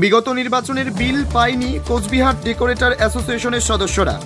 বিগত নির্বাচনের বিল পায়নি কোচবিহার ডেকোরেটর অ্যাসোসিয়েশনের সদস্যরা।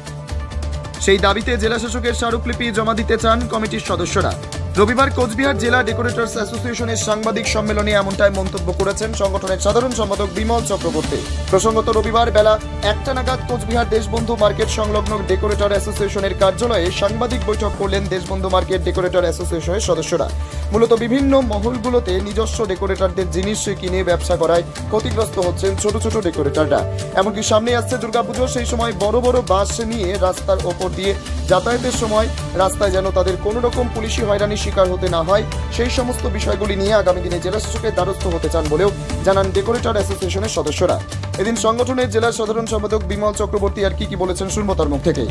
সেই দাবিতে জেলা শাসকের স্মারকলিপি জমা দিতে চান কমিটির সদস্যরা। রবিবার কোচবিহার জেলা ডেকোরেটর্স অ্যাসোসিয়েশনের সাংবাদিক সম্মেলনে এমনটাই মন্তব্য করেছেন সংগঠনের সাধারণ সম্পাদক বিমল চক্রবর্তী। প্রসঙ্গত রবিবার বেলা 1টা নাগাদ কোচবিহার দেশবন্ধু মার্কেট সংলগ্ন ডেকোরেটর অ্যাসোসিয়েশনের কার্যালয়ে সাংবাদিক বৈঠক করলেন দেশবন্ধু মার্কেট ডেকোরেটর অ্যাসোসিয়েশনের সদস্যরা। মূলত বিভিন্ন মহলগুলোতে নিজস্ব ডেকোরেটরদের জিনিস কিনে ব্যবসা করায় ক্ষতিগ্রস্ত হচ্ছেন ছোট ছোট ডেকোরেটররা। এমনকি সামনে আসছে দুর্গাপুজো, সেই সময় বড় বড় বাস নিয়ে রাস্তার ওপর দিয়ে যাতায়াতের সময় রাস্তায় যেন তাদের কোনো রকম পুলিশি হয়রানির শিকার হতে না হয়, সেই সমস্ত বিষয়গুলি নিয়ে আগামী দিনে জেলা শাসকের দ্বারস্থ হতে চান বলেও জানান ডেকোরেটর অ্যাসোসিয়েশনের সদস্যরা। এদিন সংগঠনের জেলা সাধারণ সম্পাদক বিমল চক্রবর্তী আর কি বলেছেন শুনবো তার মুখ থেকে।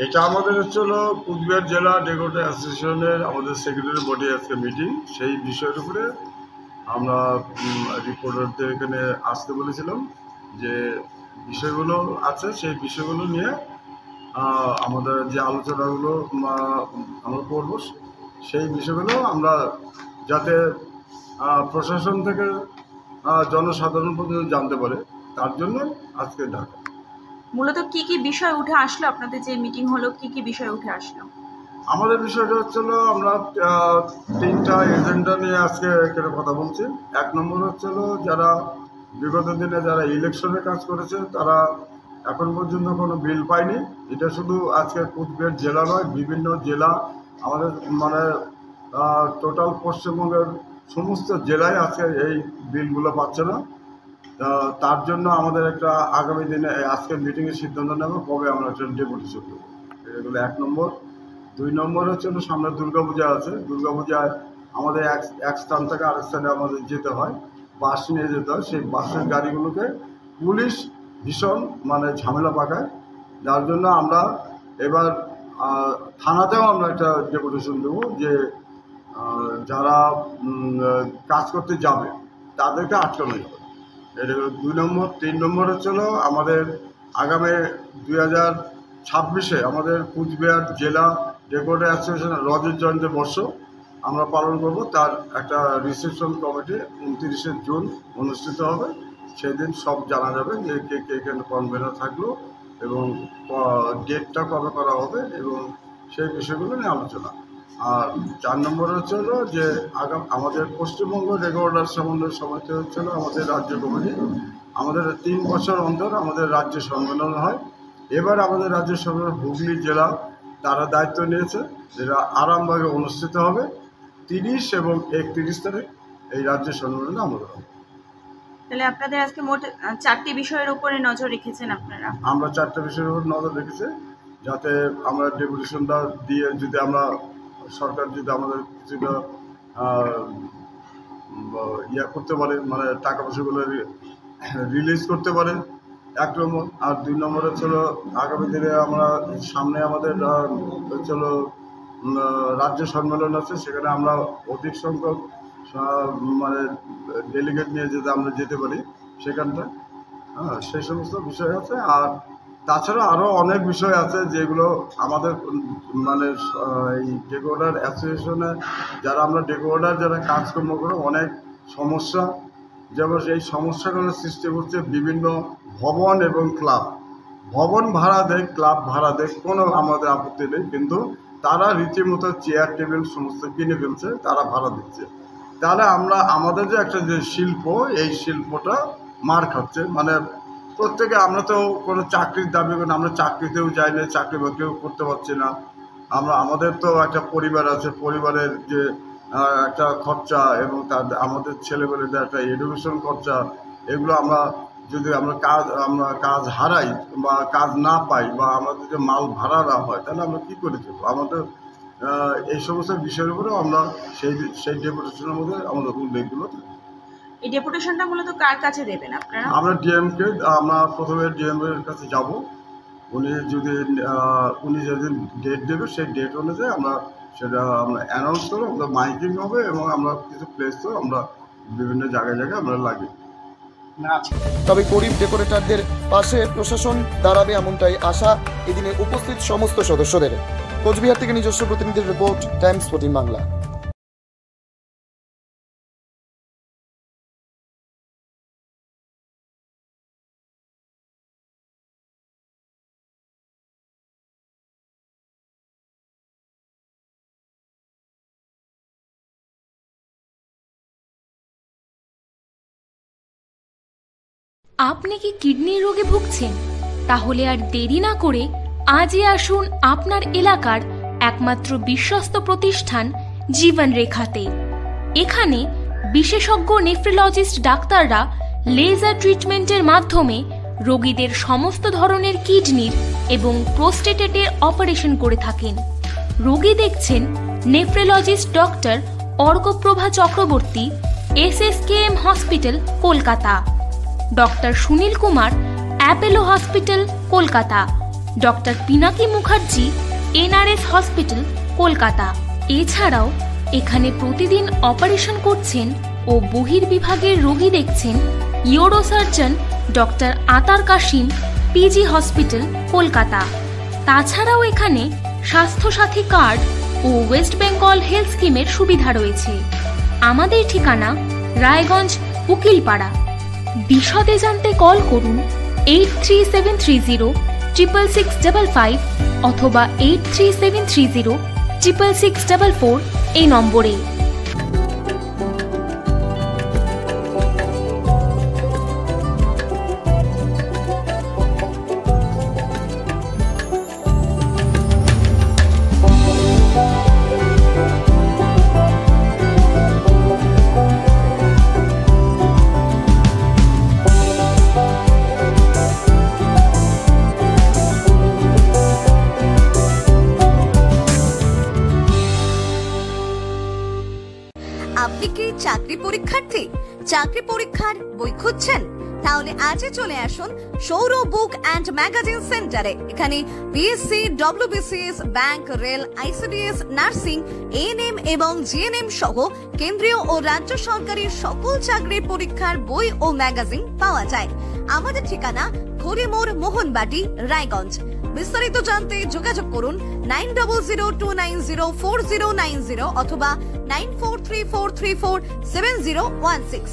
এটা আমাদের হচ্ছিল কুচবিহার জেলা ডেকোরেটর অ্যাসোসিয়েশনের আমাদের সেক্রেটারি বডি আজকে মিটিং। সেই বিষয়ের উপরে আমরা রিপোর্টারদের এখানে আসতে বলেছিলাম যে বিষয়গুলো আছে, সেই বিষয়গুলো নিয়ে আমাদের যে আলোচনাগুলো আমরা করব, সেই বিষয়গুলো আমরা যাতে প্রশাসন থেকে জনসাধারণ পর্যন্ত জানতে পারে, তার জন্য আজকে ডাকা। মূলত কি কি বিষয় উঠে আসলো? আপনাদের যে মিটিং হলো, কি কি বিষয় উঠে আসলো? আমাদের বিষয়টা হচ্ছিল আমরা 3টা এজেন্ডা নিয়ে আজকে এখানে কথা বলছি। 1 নম্বর হচ্ছিল যারা বিগত দিনে যারা ইলেকশনে কাজ করেছে তারা এখন পর্যন্ত কোনো বিল পায়নি। এটা শুধু আজকে কুচবিহার জেলা নয়, বিভিন্ন জেলা আমাদের টোটাল পশ্চিমবঙ্গের সমস্ত জেলায় আজকে এই বিলগুলো পাচ্ছে না। তার জন্য আমাদের একটা আগামী দিনে আজকে মিটিংয়ে সিদ্ধান্ত নেব কবে আমরা একটা ডেপুটেশন দেবো। এগুলো 1 নম্বর। 2 নম্বর হচ্ছে সামনে দুর্গাপূজা আছে। দুর্গাপূজায় আমাদের এক স্থান থেকে আরেক স্থানে আমাদের যেতে হয়, বাস নিয়ে যেতে হয়। সেই বাসের গাড়িগুলোকে পুলিশ ভীষণ ঝামেলা পাকায়, যার জন্য আমরা এবার থানাতেও আমরা একটা ডেপুটেশন দেবো যে যারা কাজ করতে যাবে তাদেরকে আটকানো যাবে। এটা 2 নম্বর। 3 নম্বর হচ্ছিল আমাদের আগামী 2026-এ আমাদের কুচবিহার জেলা ডেকোরেটর অ্যাসোসিয়েশনের রজত জয়ন্তী বর্ষ আমরা পালন করব। তার একটা রিসেপশন কমিটি 29শে জুন অনুষ্ঠিত হবে। সেদিন সব জানা যাবে যে কে কে এখানে কনভেনার থাকলো এবং ডেটটা কবে করা হবে এবং সেই বিষয়গুলো নিয়ে আলোচনা। আর 4 নম্বর হচ্ছে যে আমাদের পশ্চিমবঙ্গ ডেকোরেটর সমন্বয় সমিতি হচ্ছিল আমাদের রাজ্য কমিটি। আমাদের 3 বছর অন্তর আমাদের রাজ্য সম্মেলন হয়। এবার আমাদের রাজ্য সম্মেলন হুগলি জেলা তারা দায়িত্ব নিয়েছে, যেটা আরামবাগে অনুষ্ঠিত হবে 30 এবং 31 তারিখ এই রাজ্য সম্মেলনে আমাদের হবে। তাহলে আপনাদের আজকে মোট 4টি বিষয়ের উপরে নজর রেখেছেন আপনারা? আমরা 4টা বিষয়ের উপর নজর রেখেছি, যাতে আমরা ডেপুটেশনটা দিয়ে যদি আমরা সরকার যদি আমাদের কিছুটা করতে পারে, টাকা পয়সাগুলো রিলিজ করতে পারে, 1 নম্বর। আর 2 নম্বর হচ্ছিল আগামী দিনে আমরা সামনে আমাদের হচ্ছিল রাজ্য সম্মেলন আছে, সেখানে আমরা অধিক সংখ্যক ডেলিগেট নিয়ে যদি আমরা যেতে পারি সেখানটা, সেই সমস্ত বিষয় আছে। আর তাছাড়া আরও অনেক বিষয় আছে যেগুলো আমাদের এই ডেকোরেটর অ্যাসোসিয়েশনে যারা আমরা ডেকোরেটর যারা কাজকর্ম করে অনেক সমস্যা, যেমন এই সমস্যাগুলো সৃষ্টি করছে বিভিন্ন ভবন এবং ক্লাব। ভবন ভাড়া দেয়, ক্লাব ভাড়া দেয়, কোনো আমাদের আপত্তি নেই, কিন্তু তারা রীতিমতো চেয়ার টেবিল সমস্ত কিনে ফেলছে, তারা ভাড়া দিচ্ছে। তাহলে আমাদের যে একটা যে শিল্প, এই শিল্পটা মার খাচ্ছে। প্রত্যেকে আমরা তো কোনো চাকরির দাবি করি না, আমরা চাকরিতেও যাই না, চাকরি বাকরিও করতে পারছি না। আমাদের তো একটা পরিবার আছে, পরিবারের যে একটা খরচা এবং আমাদের ছেলেমেয়েদের একটা এডুকেশন খরচা, এগুলো যদি আমরা কাজ হারাই বা কাজ না পাই বা আমাদের যে মাল ভাড়া না হয়, তাহলে আমরা কী করে দেবো? আমাদের এই সমস্ত বিষয়ের উপরেও আমরা সেই ডেপুটেশনের মধ্যে আমাদের উল্লেখগুলো। এই ডেপুটেশনটা মূলত কার কাছে দেবেন আপনারা? আমরা ডিএমকে, আমরা প্রথমে ডিএমের কাছে যাব। উনি যেদিন ডেট দেবে সেই ডেট অনুযায়ী আমরা অ্যানাউন্স করবো, আমাদের মাইকিং হবে এবং আমরা কিছু প্লেসও আমরা বিভিন্ন জায়গায় আমরা লাগিয়ে। তবে গরিব ডেকোরেটরদের পাশে প্রশাসন দাঁড়াবে এমনটাই আশা এদিনে উপস্থিত সমস্ত সদস্যদের। কোচবিহার থেকে নিজস্ব প্রতিনিধির রিপোর্ট, টাইমস 14 বাংলা। আপনি কি কিডনি রোগে ভুগছেন? তাহলে আর দেরি না করে আজই আসুন আপনার এলাকার একমাত্র বিশ্বস্ত প্রতিষ্ঠান জীবন রেখাতে। এখানে বিশেষজ্ঞ নেফ্রোলজিস্ট ডাক্তাররা লেজার ট্রিটমেন্টের মাধ্যমে রোগীদের সমস্ত ধরনের কিডনির এবং প্রোস্টেটের অপারেশন করে থাকেন। রোগী দেখছেন nephrologist doctor Arkaprava Chakraborty, SSKM hospital, Kolkata. Doctor Sunil Kumar, Apollo hospital, Kolkata. Doctor Pinaki Mukherjee, NRS hospital, Kolkata. এছাড়াও এখানে প্রতিদিন অপারেশন করছেন ও বহির্বিভাগের রোগী দেখছেন ইউরোসার্জন ডক্টর আতার কাশিম, PG হসপিটাল, কলকাতা। তাছাড়াও এখানে স্বাস্থ্যসাথী কার্ড ও ওয়েস্ট বেঙ্গল হেলথ স্কিমের সুবিধা রয়েছে। আমাদের ঠিকানা রায়গঞ্জ, উকিলপাড়া। বিশদে জানতে কল করুন 8373066655 অথবা 8373066644 এই নম্বরে। আপনি কি চাকরি পরীক্ষার্থী? চাকরি পরীক্ষার বই খুঁজছেন? তাহলে আজই চলে আসুন সৌর বুক অ্যান্ড ম্যাগাজিন সেন্টারে। এখানে BSc, WBCS, bank, rail, ICDS, nursing, ANM এবং GNM সহ কেন্দ্রীয় ও রাজ্য সরকারের সকল চাকরির পরীক্ষার বই ও ম্যাগাজিন পাওয়া যায়। আমাদের ঠিকানা খড়িমোড়, মোহনবাটি, রায়গঞ্জ। বিস্তারিত জানতে যোগাযোগ করুন 9002904090 অথবা 9434347016।